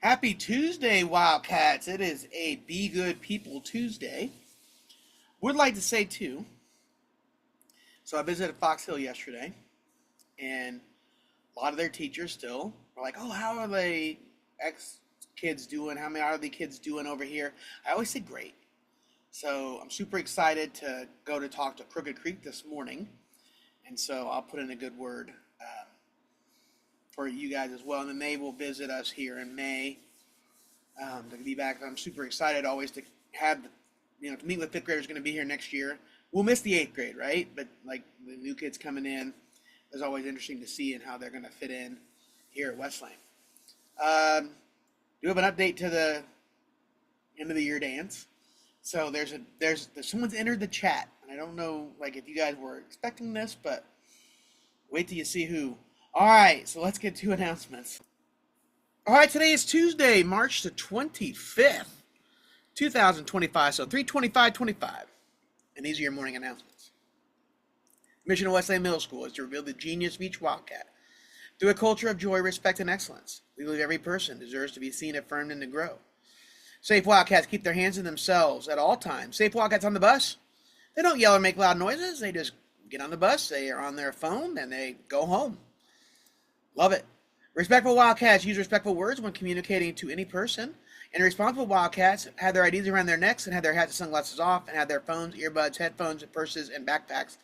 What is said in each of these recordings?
Happy Tuesday, Wildcats. It is a Be Good People Tuesday. Would like to say, too, so I visited Fox Hill yesterday, and a lot of their teachers still are like, oh, how are they ex kids doing? How many are the kids doing over here? I always say great. So I'm super excited to go to talk to Crooked Creek this morning, and so I'll put in a good word for you guys as well. And then they will visit us here in May to be back. I'm super excited always to have, to meet with fifth graders going to be here next year. We'll miss the eighth grade, right? But like the new kids coming in is always interesting to see and how they're going to fit in here at Westlane. Do have an update to the end of the year dance. So there's someone's entered the chat, and I don't know like if you guys were expecting this, but wait till you see who. All right, so let's get to announcements. All right, today is Tuesday, March the 25th, 2025. So 3:25:25, and these are your morning announcements. Mission of Westlane Middle School is to reveal the genius of each Wildcat through a culture of joy, respect, and excellence. We believe every person deserves to be seen, affirmed, and to grow. Safe Wildcats keep their hands in themselves at all times. Safe Wildcats on the bus, they don't yell or make loud noises. They just get on the bus, they are on their phone, and they go home. Love it. Respectful Wildcats use respectful words when communicating to any person. And responsible Wildcats have their IDs around their necks and have their hats and sunglasses off and have their phones, earbuds, headphones, purses, and backpacks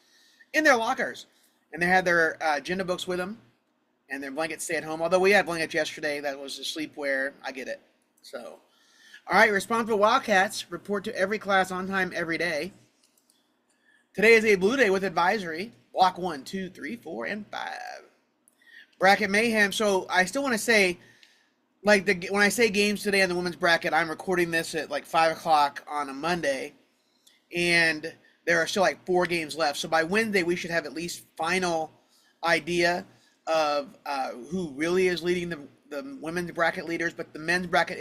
in their lockers. And they have their agenda books with them and their blankets stay at home. Although we had blankets yesterday, that was the sleepwear. I get it. So, all right, responsible Wildcats report to every class on time every day. Today is a blue day with advisory. Block 1, 2, 3, 4, and 5. Bracket mayhem. So I still want to say, like when I say games today on the women's bracket, I'm recording this at like 5 o'clock on a Monday, and there are still like 4 games left. So by Wednesday, we should have at least final idea of who really is leading the women's bracket leaders. But the men's bracket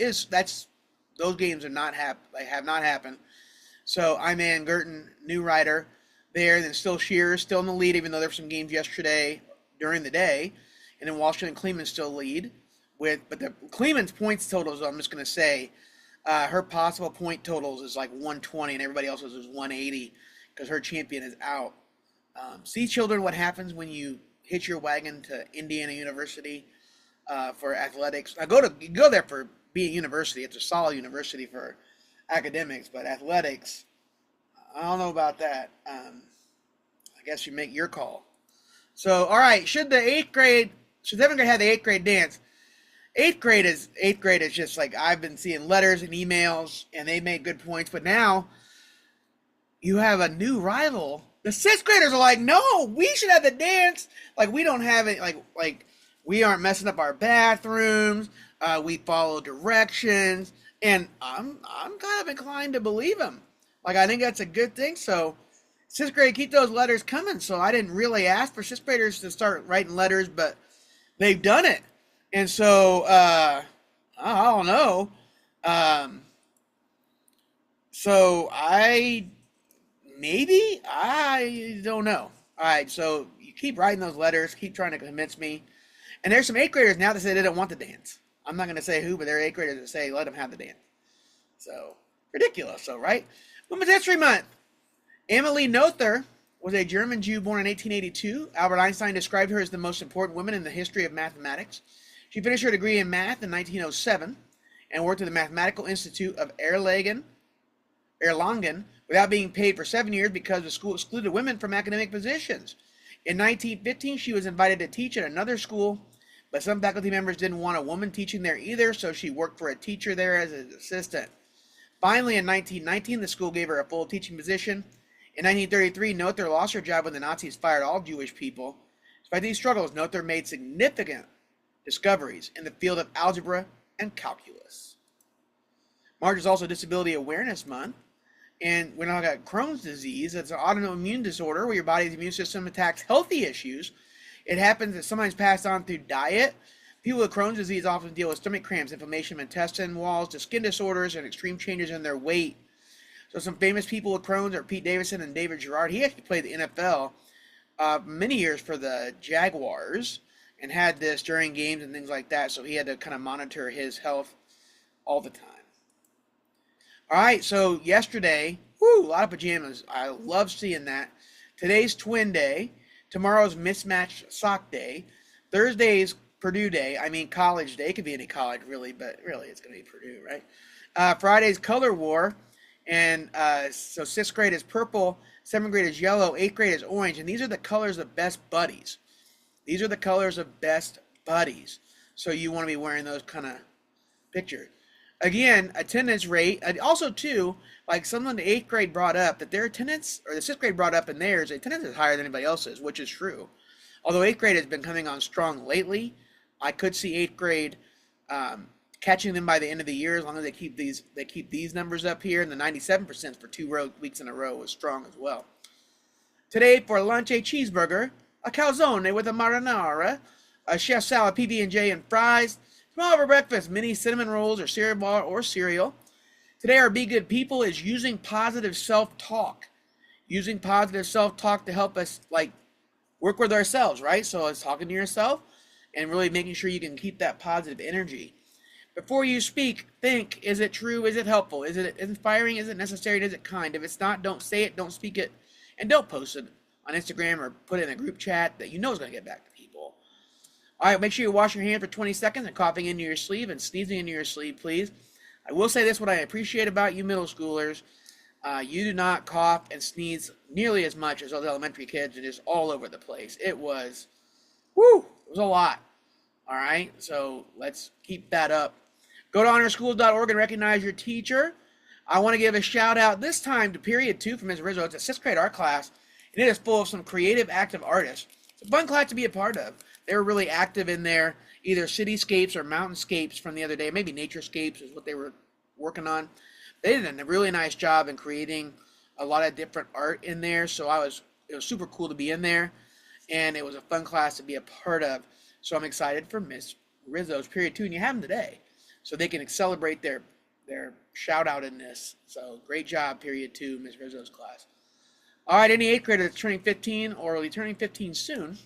those games have not happened. So I'm in Girton, new writer there, and then still Shearer still in the lead, even though there were some games yesterday during the day. And then Washington and Kleeman still lead but the Kleeman's points totals, I'm just going to say, her possible point totals is like 120 and everybody else's is 180 because her champion is out. See, children, what happens when you hitch your wagon to Indiana University for athletics. I go there for being university. It's a solid university for academics, but athletics, I don't know about that. I guess you make your call. So, all right, should 7th grade have the 8th grade dance? 8th grade is just like I've been seeing letters and emails, and they make good points. But now you have a new rival. The 6th graders are like, no, we should have the dance. Like we don't have it. Like we aren't messing up our bathrooms. We follow directions, and I'm kind of inclined to believe them. Like I think that's a good thing. So 6th grade, keep those letters coming. So I didn't really ask for 6th graders to start writing letters, but they've done it. And so, I don't know. So I don't know. All right. So you keep writing those letters, keep trying to convince me. And there's some 8th graders now that say they don't want the dance. I'm not going to say who, but there are 8th graders that say let them have the dance. So ridiculous. So, right. Women's History Month. Emily Noether was a German Jew born in 1882. Albert Einstein described her as the most important woman in the history of mathematics. She finished her degree in math in 1907 and worked at the Mathematical Institute of Erlangen without being paid for 7 years because the school excluded women from academic positions. In 1915, she was invited to teach at another school, but some faculty members didn't want a woman teaching there either, so she worked for a teacher there as an assistant. Finally, in 1919, the school gave her a full teaching position. In 1933, Noether lost her job when the Nazis fired all Jewish people. Despite these struggles, Noether made significant discoveries in the field of algebra and calculus. March is also Disability Awareness Month, and we're now got Crohn's disease. It's an autoimmune disorder where your body's immune system attacks healthy issues. It happens and sometimes passed on through diet. People with Crohn's disease often deal with stomach cramps, inflammation of intestine walls, to skin disorders, and extreme changes in their weight. So some famous people with Crohn's are Pete Davidson and David Gerard. He actually played the NFL many years for the Jaguars and had this during games and things like that. So he had to kind of monitor his health all the time. All right, so yesterday, whoo, a lot of pajamas. I love seeing that. Today's twin day. Tomorrow's mismatched sock day. Thursday's Purdue day. I mean college day. It could be any college really, but really it's going to be Purdue, right? Friday's color war. And so 6th grade is purple, 7th grade is yellow, 8th grade is orange. And these are the colors of best buddies. These are the colors of best buddies. So you want to be wearing those kind of pictures. Again, attendance rate. Also, too, like someone in the 8th grade brought up that their attendance, or the 6th grade brought up in theirs, attendance is higher than anybody else's, which is true. Although 8th grade has been coming on strong lately, I could see 8th grade catching them by the end of the year as long as they keep these numbers up here. And the 97% for 2 weeks in a row was strong as well. Today for lunch, a cheeseburger, a calzone with a marinara, a chef salad, PB&J, and fries. Tomorrow for breakfast, mini cinnamon rolls or cereal bar or cereal. Today our Be Good People is using positive self-talk. Using positive self-talk to help us work with ourselves, right? So it's talking to yourself and really making sure you can keep that positive energy. Before you speak, think, is it true? Is it helpful? Is it inspiring? Is it necessary? Is it kind? If it's not, don't say it, don't speak it, and don't post it on Instagram or put it in a group chat that you know is going to get back to people. All right, make sure you wash your hand for 20 seconds and coughing into your sleeve and sneezing into your sleeve, please. I will say this, what I appreciate about you middle schoolers, you do not cough and sneeze nearly as much as those elementary kids and just all over the place. It was a lot. All right, so let's keep that up. Go to honorschools.org and recognize your teacher. I want to give a shout out this time to period 2 from Ms. Rizzo. It's a 6th grade art class, and it is full of some creative, active artists. It's a fun class to be a part of. They were really active in there, either cityscapes or mountainscapes from the other day. Maybe naturescapes is what they were working on. They did a really nice job in creating a lot of different art in there. So it was super cool to be in there, and it was a fun class to be a part of. So I'm excited for Miss Rizzo's period 2, and you have them today, so they can celebrate their shout out in this. So great job, period 2, Miss Rizzo's class. All right, any 8th grader that's turning 15 or will be turning 15 soon,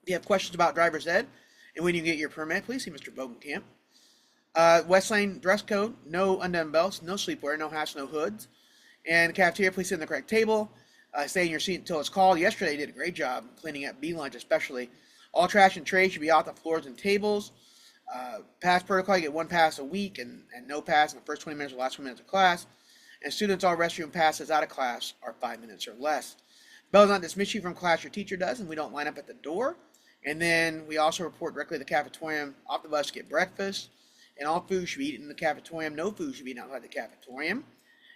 if you have questions about driver's ed and when you get your permit, please see Mr. Bogenkamp. West Lane dress code, no undone belts, no sleepwear, no hats, no hoods. And cafeteria, please sit in the correct table. Stay in your seat until it's called. Yesterday, they did a great job cleaning up B-Lunch especially. All trash and trays should be off the floors and tables. Pass protocol, you get 1 pass a week and no pass in the first 20 minutes or last 20 minutes of class. And students, all restroom passes out of class are 5 minutes or less. Bell does not dismiss you from class, your teacher does, and we don't line up at the door. And then we also report directly to the cafetorium off the bus to get breakfast. And all food should be eaten in the cafetorium. No food should be eaten outside the cafetorium.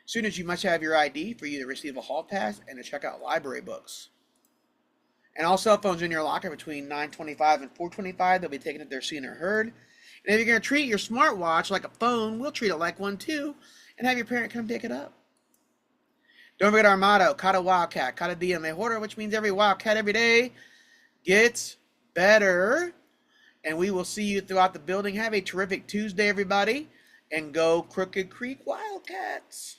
Students, you must have your ID for you to receive a hall pass and to check out library books. And all cell phones in your locker between 9:25 and 4:25. They'll be taken if they're seen or heard. And if you're going to treat your smartwatch like a phone, we'll treat it like one too, and have your parent come pick it up. Don't forget our motto, Cada Wildcat, Cada Dia Mejora, which means every Wildcat every day gets better. And we will see you throughout the building. Have a terrific Tuesday, everybody, and go Crooked Creek Wildcats.